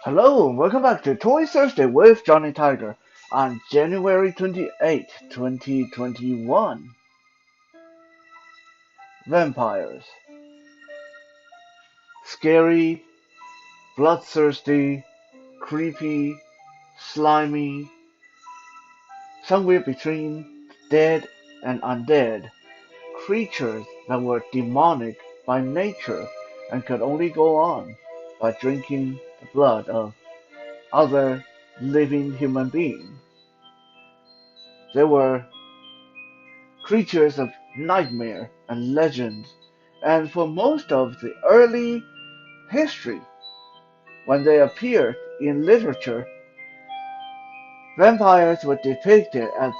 Hello and welcome back to Toy Thursday with Johnny Tiger on January 28, 2021. Vampires. Scary, bloodthirsty, creepy, slimy, somewhere between dead and undead. Creatures that were demonic by nature and could only go on by drinking the blood of other living human beings. They were creatures of nightmare and legend, and for most of the early history, when they appeared in literature, vampires were depicted as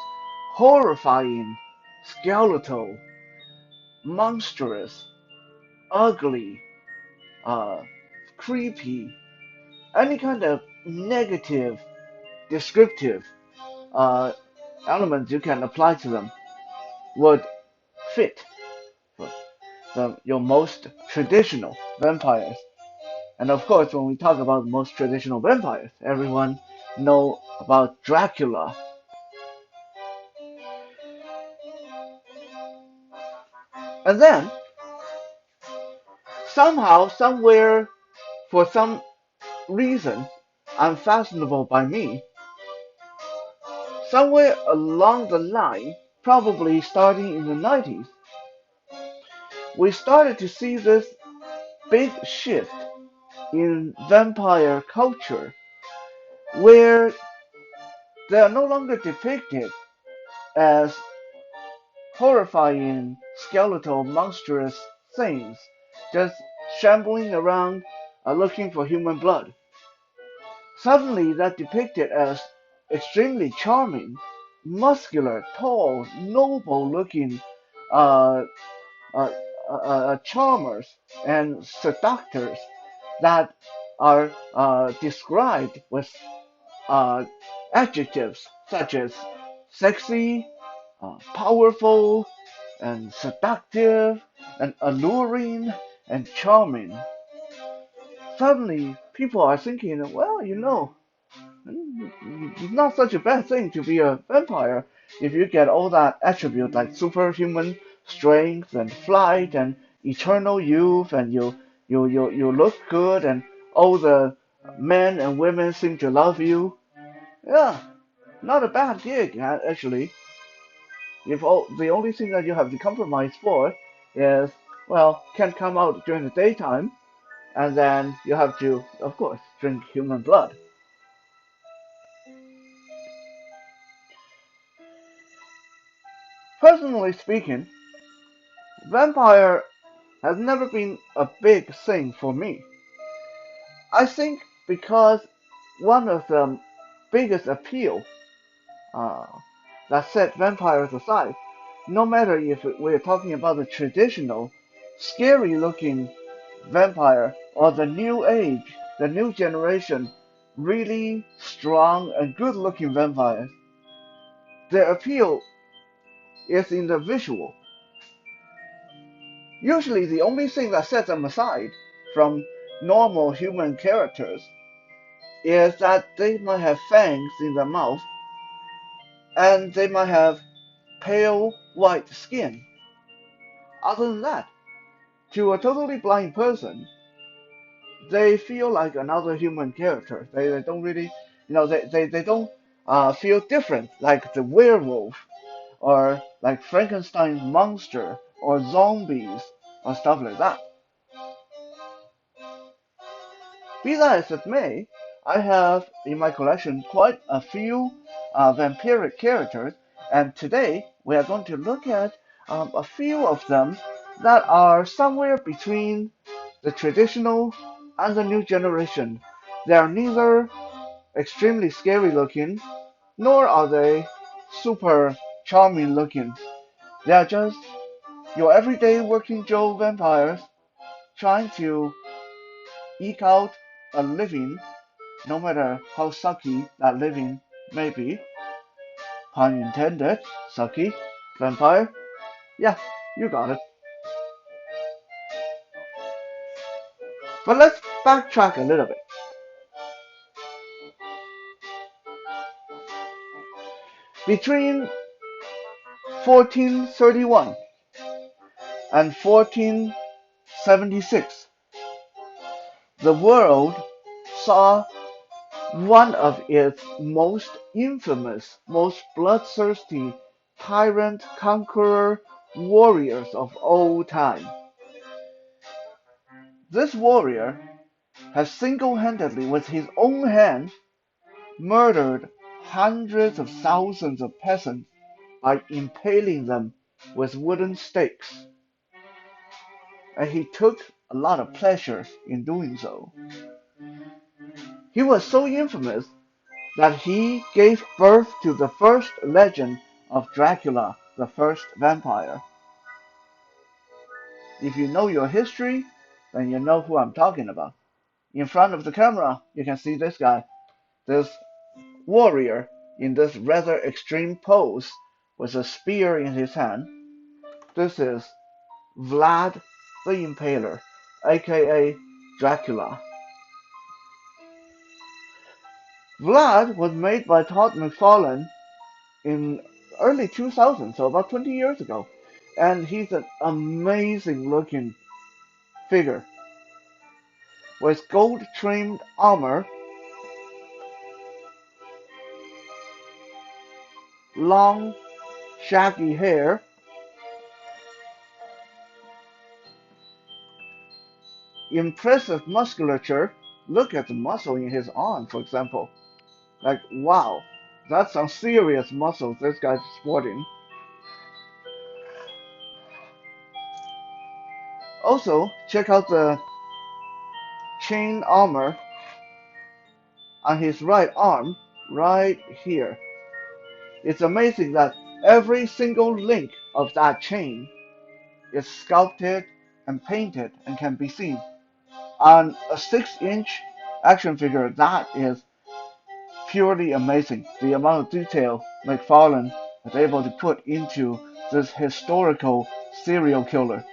horrifying, skeletal, monstrous, ugly, uh, creepy, any kind of negative, descriptive uh, elements you can apply to them would fit for your most traditional vampires. And of course, when we talk about the most traditional vampires, everyone know about Dracula. And then, somehow, somewhere, for some reason, unfathomable by me, somewhere along the line, probably starting in the 90s, we started to see this big shift in vampire culture where they are no longer depicted as horrifying, skeletal, monstrous things just shambling around looking for human blood. Suddenly, they're depicted as extremely charming, muscular, tall, noble looking uh, uh, charmers and seductors that are described with uh, adjectives such as sexy, powerful, and seductive, and alluring, and charming. Suddenly, people are thinking, well, it's not such a bad thing to be a vampire if you get all that attribute like superhuman strength and flight and eternal youth, and you look good, and all the men and women seem to love you. Yeah, not a bad gig, actually. If the only thing that you have to compromise for is, well, can't come out during the daytime, and then you have to, of course, drink human blood. Personally speaking, vampire has never been a big thing for me. I think because one of the biggest appeal uh, that set vampires aside, no matter if we're talking about the traditional, scary looking vampire or the new age, the new generation, really strong and good looking vampires, their appeal is in the visual. Usually, the only thing that sets them aside from normal human characters is that they might have fangs in their mouth and they might have pale white skin. Other than that, to a totally blind person, they feel like another human character. They don't really, they don't feel different like the werewolf or like Frankenstein's monster or zombies or stuff like that. Be that as it may, I have in my collection quite a few vampiric characters, and today we are going to look at a few of them that are somewhere between the traditional and the new generation. They are neither extremely scary looking, nor are they super charming looking. They are just your everyday working Joe vampires trying to eke out a living, no matter how sucky that living may be. Pun intended, sucky, vampire. Yeah, you got it. But let's backtrack a little bit. Between 1431 and 1476, the world saw one of its most infamous, most bloodthirsty tyrant conqueror warriors of all time. This warrior has single-handedly, with his own hands, murdered hundreds of thousands of peasants by impaling them with wooden stakes, and he took a lot of pleasure in doing so. He was so infamous that he gave birth to the first legend of Dracula, the first vampire. If you know your history, then you know who I'm talking about. In front of the camera, you can see this guy, this warrior in this rather extreme pose with a spear in his hand. This is Vlad the Impaler, aka Dracula. Vlad was made by Todd McFarlane in early 2000, so about 20 years ago, and he's an amazing looking figure with gold trimmed armor, long shaggy hair, impressive musculature. Look at the muscle in his arm, for example. Like, wow, that's some serious muscles this guy's sporting. Also, check out the chain armor on his right arm, right here. It's amazing that every single link of that chain is sculpted and painted and can be seen. On a 6-inch action figure, that is purely amazing. The amount of detail McFarlane was able to put into this historical serial killer.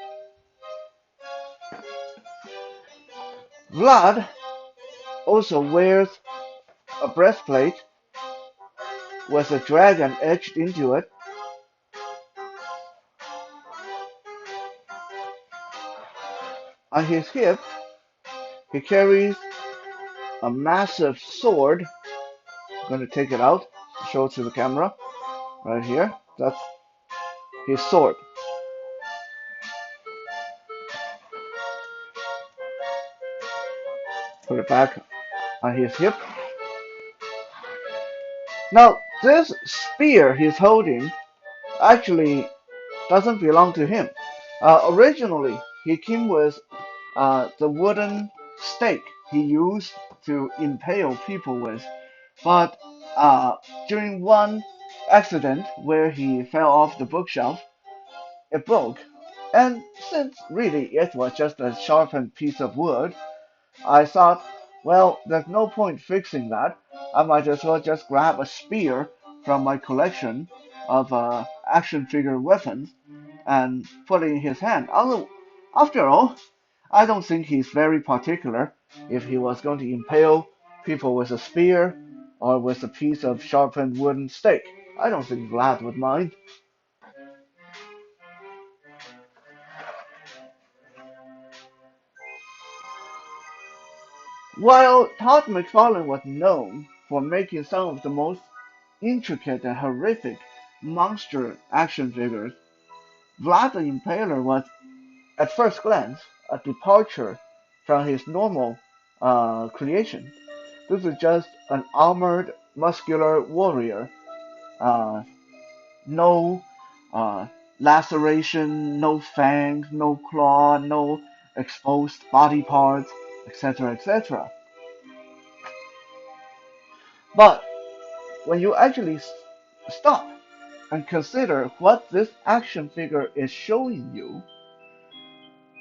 Vlad also wears a breastplate with a dragon etched into it. On his hip, he carries a massive sword. I'm going to take it out, show it to the camera, right here. That's his sword. Put it back on his hip. Now, this spear he's holding actually doesn't belong to him. Originally, he came with the wooden stake he used to impale people with, but during one accident where he fell off the bookshelf, it broke. And since really it was just a sharpened piece of wood, I thought, well, there's no point fixing that. I might as well just grab a spear from my collection of action figure weapons and put it in his hand. After all, I don't think he's very particular if he was going to impale people with a spear or with a piece of sharpened wooden stake. I don't think Vlad would mind. While Todd McFarlane was known for making some of the most intricate and horrific monster action figures, Vlad the Impaler was, at first glance, a departure from his normal creation. This is just an armored, muscular warrior. Uh, no laceration, no fangs, no claw, no exposed body parts, etc., etc. But when you actually stop and consider what this action figure is showing you,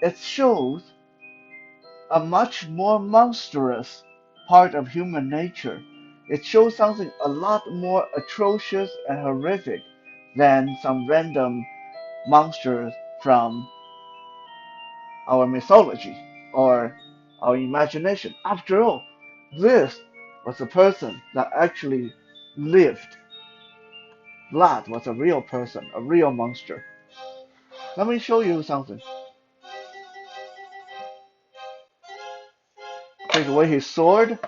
it shows a much more monstrous part of human nature. It shows something a lot more atrocious and horrific than some random monsters from our mythology or our imagination. After all, this was a person that actually lived. Vlad was a real person, a real monster. Let me show you something. Take away his sword,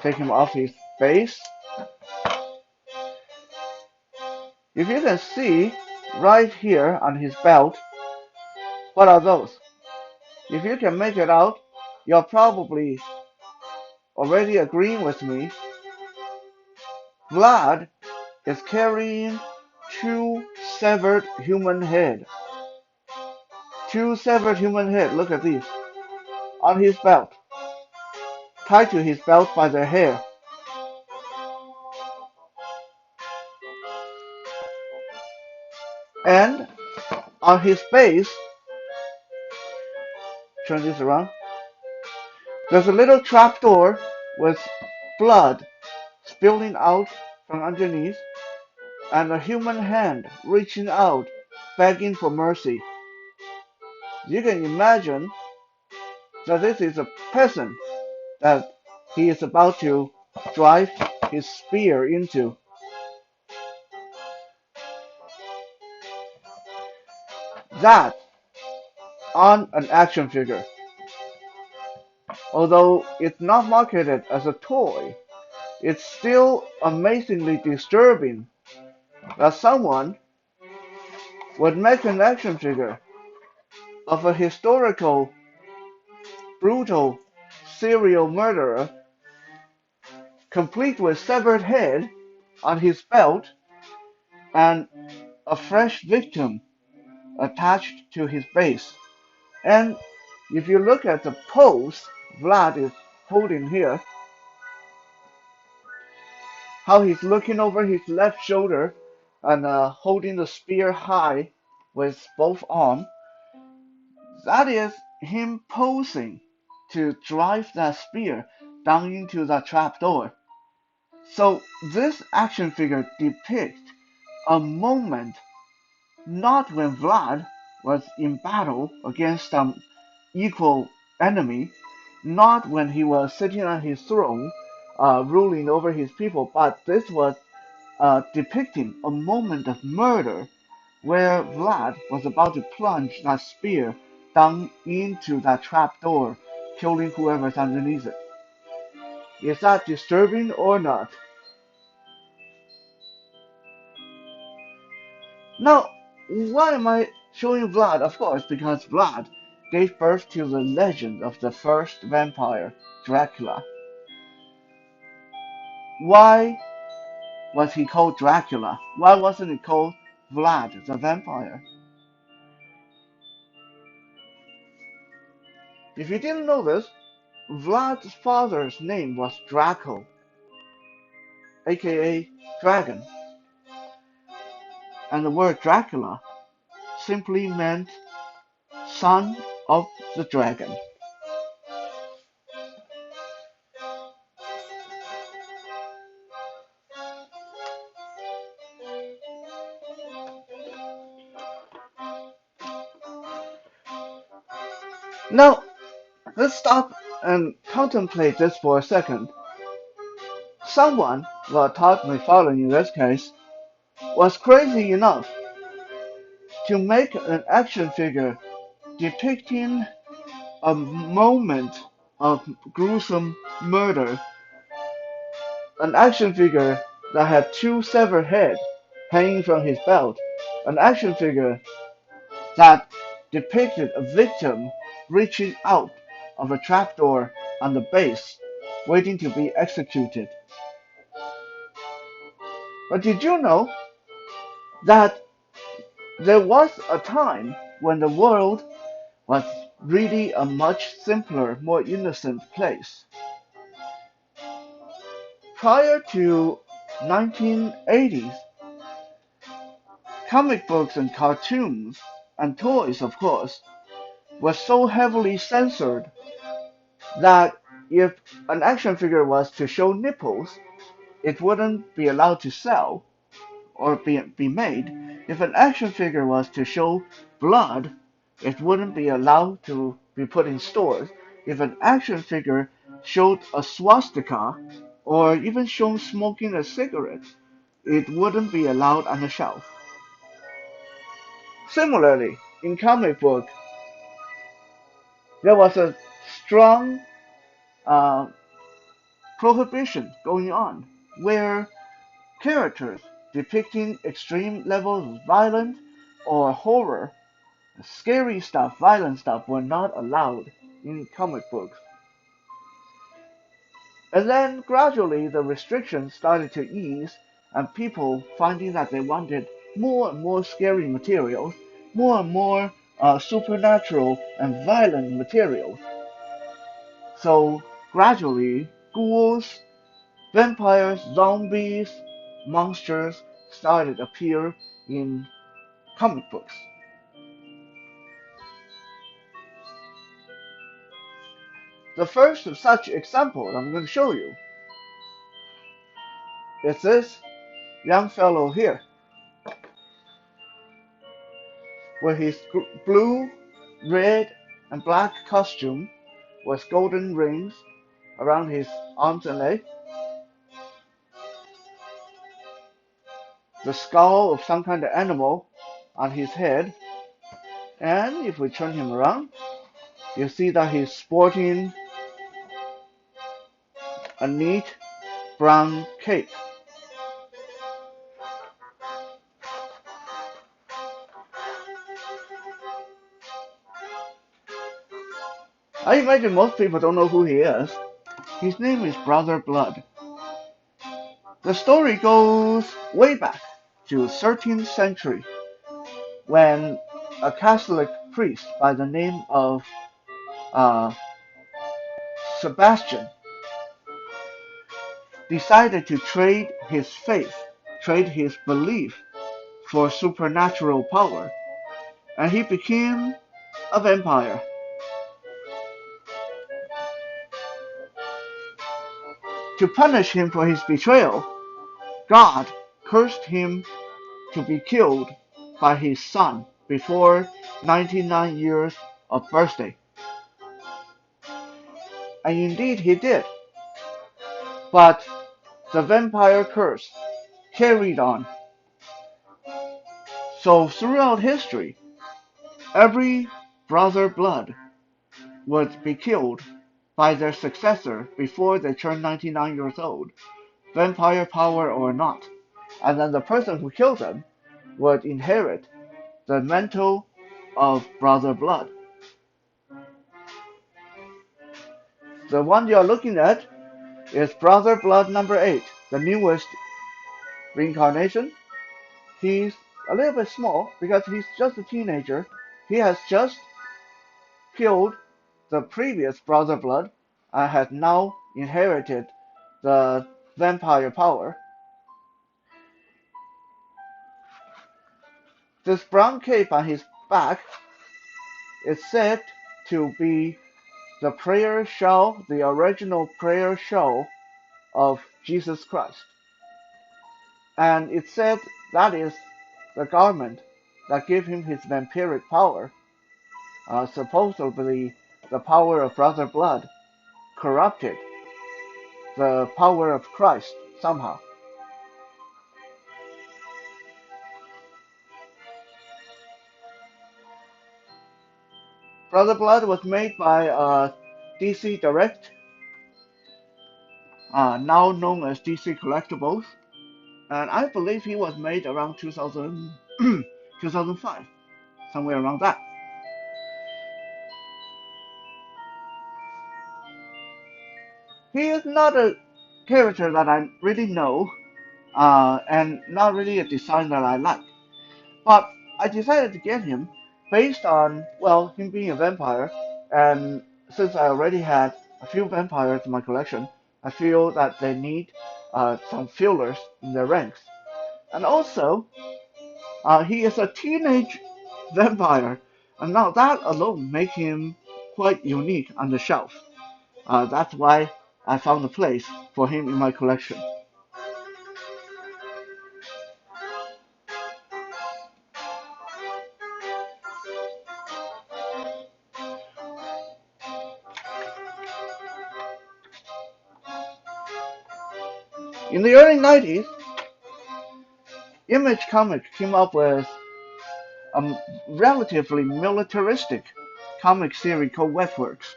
take him off his base. If you can see right here on his belt, what are those? If you can make it out, you're probably already agreeing with me. Vlad is carrying two severed human head. Two severed human head, look at these, on his belt, tied to his belt by their hair. And on his base, turn this around, there's a little trapdoor with blood spilling out from underneath, and a human hand reaching out, begging for mercy. You can imagine that this is a peasant that he is about to drive his spear into. That on an action figure. Although it's not marketed as a toy, it's still amazingly disturbing that someone would make an action figure of a historical, brutal serial murderer, complete with severed head on his belt and a fresh victim attached to his base. And if you look at the pose Vlad is holding here, how he's looking over his left shoulder and holding the spear high with both arms, that is him posing to drive that spear down into that trapdoor. So this action figure depicts a moment not when Vlad was in battle against some equal enemy, not when he was sitting on his throne, ruling over his people, but this was depicting a moment of murder where Vlad was about to plunge that spear down into that trapdoor, killing whoever's underneath it. Is that disturbing or not? Now, why am I showing Vlad? Of course, because Vlad gave birth to the legend of the first vampire, Dracula. Why was he called Dracula? Why wasn't he called Vlad the vampire? If you didn't know this, Vlad's father's name was Draco, aka Dragon, and the word Dracula simply meant son of the dragon. Now, let's stop and contemplate this for a second. Someone, well, Todd McFarlane in this case, was crazy enough to make an action figure depicting a moment of gruesome murder, an action figure that had two severed heads hanging from his belt, an action figure that depicted a victim reaching out of a trapdoor on the base, waiting to be executed. But did you know that there was a time when the world was really a much simpler, more innocent place? Prior to 1980s, comic books and cartoons, and toys of course, were so heavily censored that if an action figure was to show nipples, it wouldn't be allowed to sell or be made. If an action figure was to show blood, it wouldn't be allowed to be put in stores. If an action figure showed a swastika or even shown smoking a cigarette, it wouldn't be allowed on the shelf. Similarly, in comic book, there was a strong uh, prohibition going on where characters depicting extreme levels of violence or horror, scary stuff, violent stuff were not allowed in comic books. And then gradually the restrictions started to ease, and people finding that they wanted more and more scary materials, more and more supernatural and violent materials. So gradually, ghouls, vampires, zombies, monsters started to appear in comic books. The first of such example I'm going to show you is this young fellow here, with his blue, red, and black costume with golden rings around his arms and legs, the skull of some kind of animal on his head, and if we turn him around, you see that he's sporting a neat brown cape. I imagine most people don't know who he is. His name is Brother Blood. The story goes way back to 13th century when a Catholic priest by the name of uh, Sebastian decided to trade his faith, trade his belief for supernatural power, and he became a vampire. To punish him for his betrayal, God cursed him to be killed by his son before 99 years of birthday. And indeed he did. But the vampire curse carried on. So throughout history, every brother blood would be killed by their successor before they turned 99 years old, vampire power or not. And then the person who killed them would inherit the mantle of brother blood. The one you're looking at is brother blood number 8, the newest reincarnation. He's a little bit small because he's just a teenager. He has just killed the previous brother blood and has now inherited the vampire power. This brown cape on his back is said to be the prayer shawl, the original prayer shawl of Jesus Christ. And it said that is the garment that gave him his vampiric power. Supposedly, the power of brother blood corrupted the power of Christ somehow. Brother Blood was made by DC Direct, now known as DC Collectibles, and I believe he was made around 2000, 2005, somewhere around that. He is not a character that I really know, and not really a design that I like. But I decided to get him based on, well, him being a vampire, and since I already had a few vampires in my collection, I feel that they need some fillers in their ranks. And also, he is a teenage vampire, and now that alone makes him quite unique on the shelf. That's why I found a place for him in my collection. In the early 90s, Image Comics came up with a relatively militaristic comic series called Wetworks.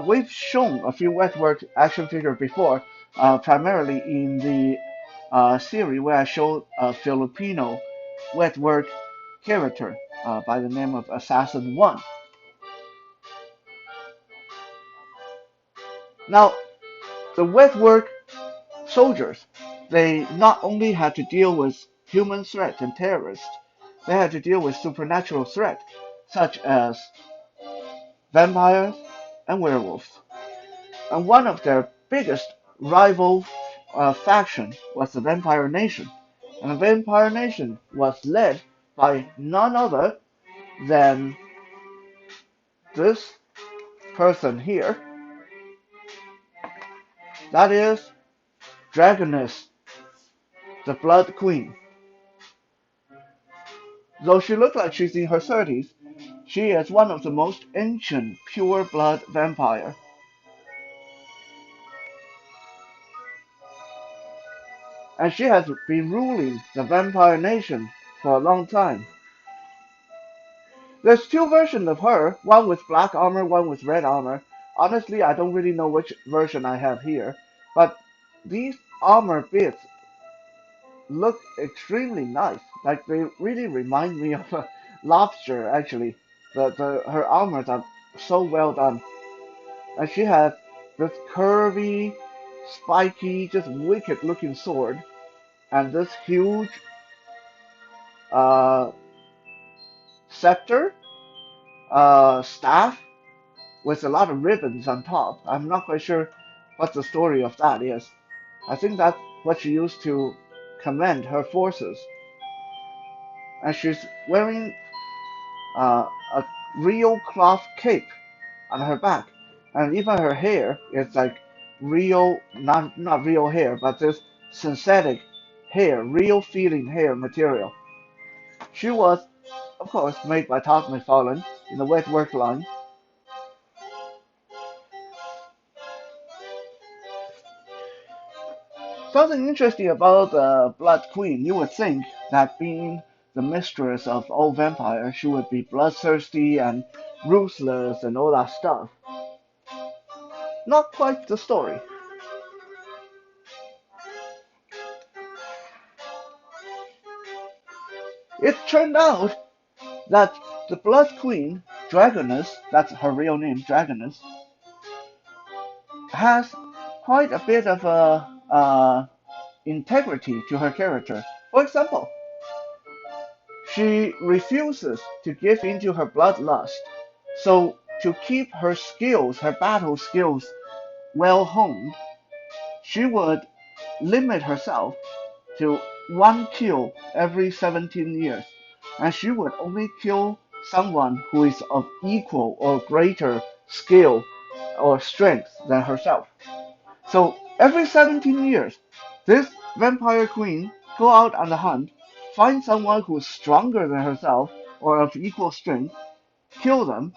We've shown a few Wetworks action figures before, primarily in the series where I showed a Filipino Wetwork character by the name of Assassin 1. Now, the Wetwork soldiers, they not only had to deal with human threats and terrorists, they had to deal with supernatural threats such as vampires and werewolves. And one of their biggest rival faction was the Vampire Nation. And the Vampire Nation was led by none other than this person here. That is Dragonus, the Blood Queen. Though she looks like she's in her 30s, she is one of the most ancient pure blood vampire. And she has been ruling the Vampire Nation for a long time. There's two versions of her, one with black armor, one with red armor. Honestly, I don't really know which version I have here, but these armor bits look extremely nice. Like they really remind me of a lobster actually. Her armors are so well done. And she has this curvy, spiky, just wicked looking sword and this huge uh, scepter, staff with a lot of ribbons on top. I'm not quite sure what the story of that is. I think that's what she used to command her forces. And she's wearing a real cloth cape on her back, and even her hair is like real, not real hair, but this synthetic hair, real feeling hair material. She was, of course, made by Todd McFarlane in the Wetwork line. Something interesting about the Blood Queen, you would think that being the mistress of all vampires, she would be bloodthirsty and ruthless and all that stuff. Not quite the story. It turned out that the Blood Queen, Dragonus, that's her real name, Dragonus, has quite a bit of integrity to her character. For example, she refuses to give in to her bloodlust. So, to keep her skills, her battle skills, well honed, she would limit herself to one kill every 17 years, and she would only kill someone who is of equal or greater skill or strength than herself. So every 17 years, this vampire queen go out on the hunt, find someone who's stronger than herself or of equal strength, kill them,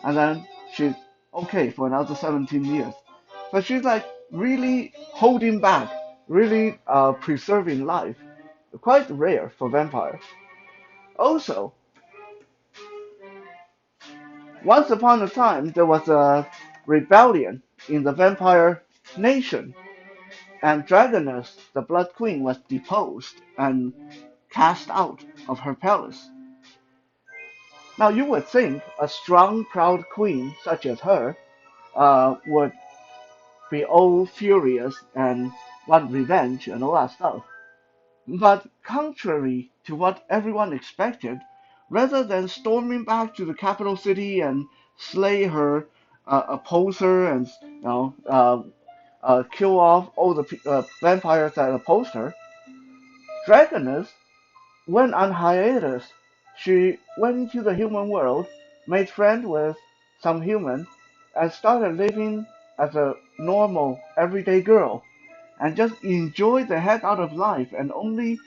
and then she's okay for another 17 years. But she's like really holding back, really preserving life. Quite rare for vampires. Also, once upon a time there was a rebellion in the vampire nation, and Dragonus, the Blood Queen, was deposed and cast out of her palace. Now you would think a strong, proud queen such as her would be all furious and want revenge and all that stuff. But contrary to what everyone expected, rather than storming back to the capital city and slay her opposer and kill off all the vampires that opposed her, Dragoness went on hiatus. She went into the human world, made friends with some human, and started living as a normal, everyday girl, and just enjoyed the heck out of life. And only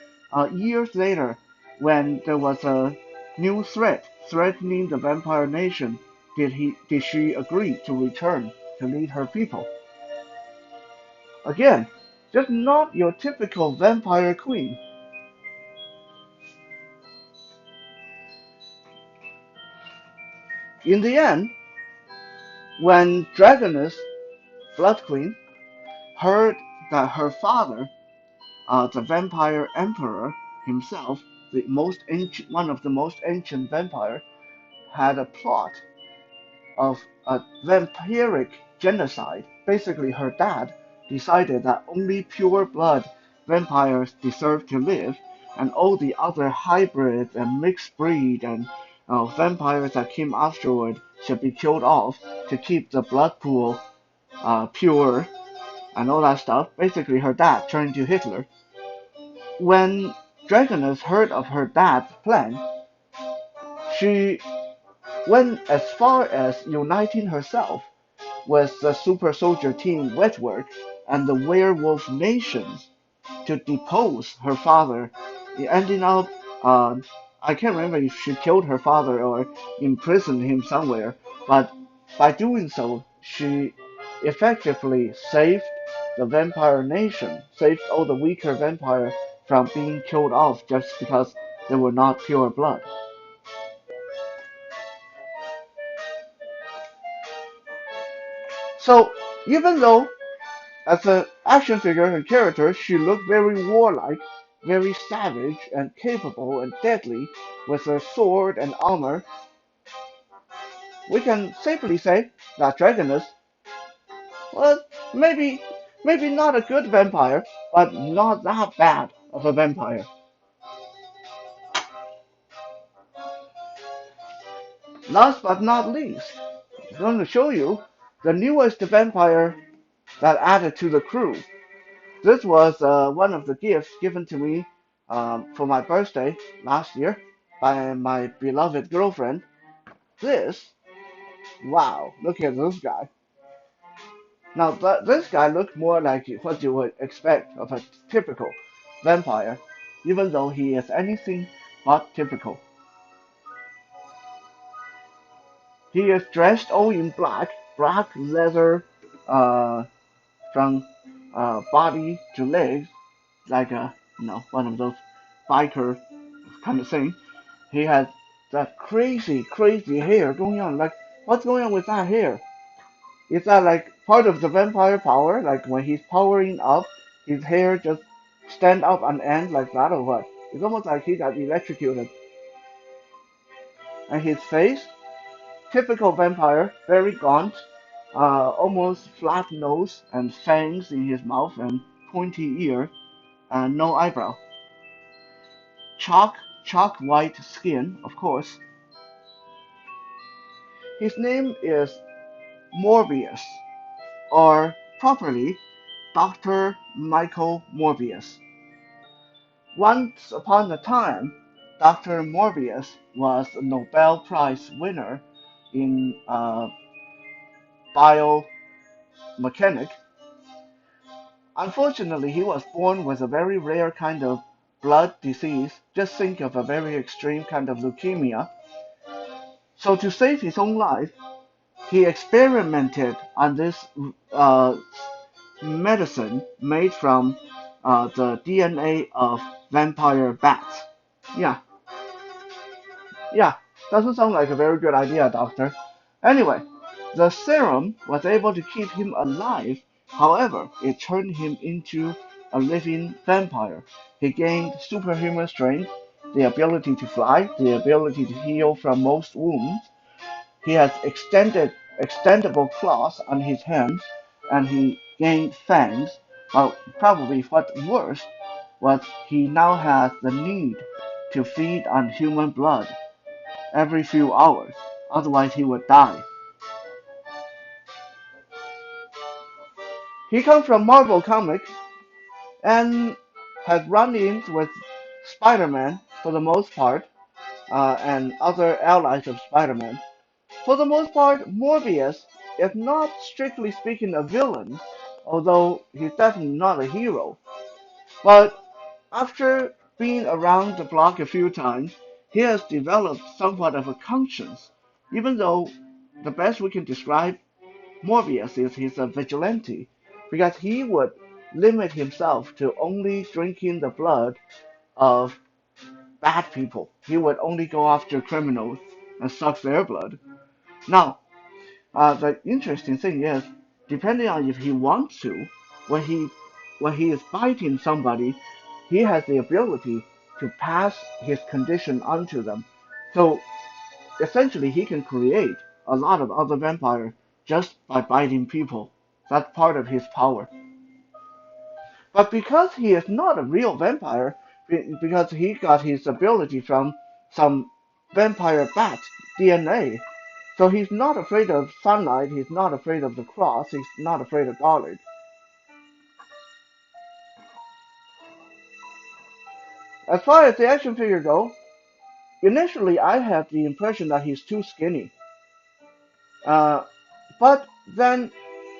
years later, when there was a new threat threatening the vampire nation, did she agree to return to lead her people. Again, just not your typical vampire queen. In the end, when Dragonus, Blood Queen, heard that her father, the vampire emperor himself, one of the most ancient vampire, had a plot of a vampiric genocide. Basically, her dad decided that only pure blood vampires deserve to live, and all the other hybrids and mixed breed and vampires that came afterward should be killed off to keep the blood pool pure and all that stuff. Basically, her dad turned to Hitler. When Dragoness heard of her dad's plan, she went as far as uniting herself with the super soldier team Wetwork and the werewolf nations to depose her father. It ended up, I can't remember if she killed her father or imprisoned him somewhere, but by doing so, she effectively saved the vampire nation, saved all the weaker vampires from being killed off just because they were not pure blood. So, even though as an action figure and character, she looked very warlike, very savage and capable and deadly with her sword and armor. We can safely say that Dragonus was maybe not a good vampire, but not that bad of a vampire. Last but not least, I'm going to show you the newest vampire that added to the crew. This was one of the gifts given to me for my birthday last year by my beloved girlfriend. This, wow, look at this guy. Now, this guy looked more like what you would expect of a typical vampire, even though he is anything but typical. He is dressed all in black, black leather uh, from body to legs, like one of those biker kind of thing. He has that crazy hair going on. Like, what's going on with that hair? Is that like part of the vampire power? Like when he's powering up, his hair just stand up on end like that, or what? It's almost like he got electrocuted. And his face, typical vampire, very gaunt, almost flat nose and fangs in his mouth and pointy ear, and no eyebrow. Chalk white skin, of course. His name is Morbius, or properly, Dr. Michael Morbius. Once upon a time, Dr. Morbius was a Nobel Prize winner in biomechanics. Unfortunately, he was born with a very rare kind of blood disease. Just think of a very extreme kind of leukemia. So, to save his own life, he experimented on this medicine made from the DNA of vampire bats. Yeah, yeah, doesn't sound like a very good idea, doctor. Anyway, the serum was able to keep him alive. However, it turned him into a living vampire. He gained superhuman strength, the ability to fly, the ability to heal from most wounds. He has extendable claws on his hands, and he gained fangs. Well, probably what's worse was he now has the need to feed on human blood every few hours, otherwise he would die. He comes from Marvel Comics and has run-ins with Spider-Man for the most part, and other allies of Spider-Man. For the most part, Morbius is not strictly speaking a villain, although he's definitely not a hero. But after being around the block a few times, he has developed somewhat of a conscience, even though the best we can describe Morbius is he's a vigilante, because he would limit himself to only drinking the blood of bad people. He would only go after criminals and suck their blood. Now, the interesting thing is, depending on if he wants to, when he is fighting somebody, he has the ability to pass his condition onto them. So essentially, he can create a lot of other vampires just by biting people. That's part of his power. But because he is not a real vampire, because he got his ability from some vampire bat DNA, so he's not afraid of sunlight, he's not afraid of the cross, he's not afraid of garlic. As far as the action figure go, initially I had the impression that he's too skinny. Uh, but then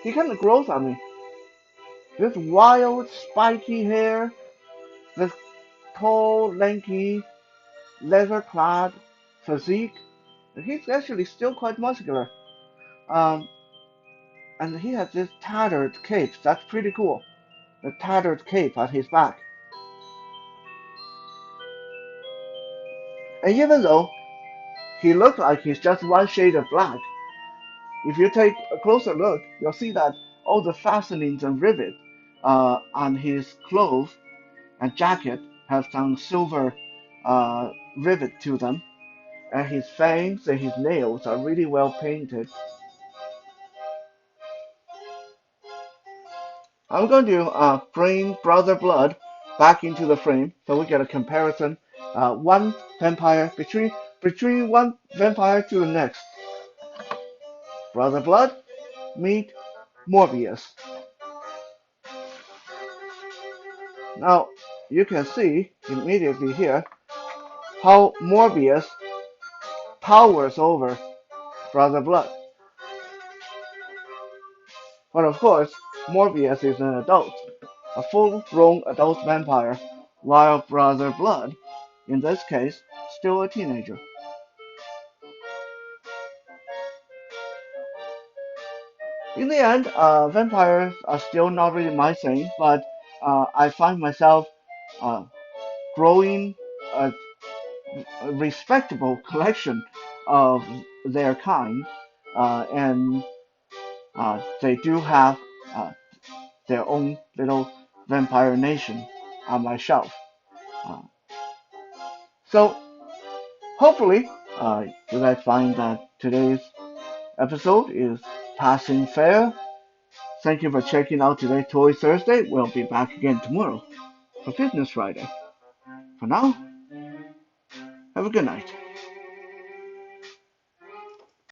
he kind of grows on me. This wild, spiky hair, this tall, lanky, leather-clad physique. He's actually still quite muscular. Um, and he has this tattered cape. That's pretty cool. The tattered cape on his back. And even though he looks like he's just one shade of black, if you take a closer look, you'll see that all the fastenings and rivets on his clothes and jacket have some silver rivet to them. And his fangs and his nails are really well painted. I'm going to bring Brother Blood back into the frame so we get a comparison. One vampire between one vampire to the next. Brother Blood, meet Morbius. Now you can see immediately here how Morbius towers over Brother Blood. But of course, Morbius is an adult, a full-grown adult vampire, while Brother Blood, in this case, still a teenager. In the end, vampires are still not really my thing, but I find myself uh, growing a, a respectable collection of their kind, and they do have uh, their own little vampire nation on my shelf. Uh, so hopefully, you guys find that today's episode is passing fair. Thank you for checking out today's Toy Thursday. We'll be back again tomorrow for Business Friday. For now, have a good night.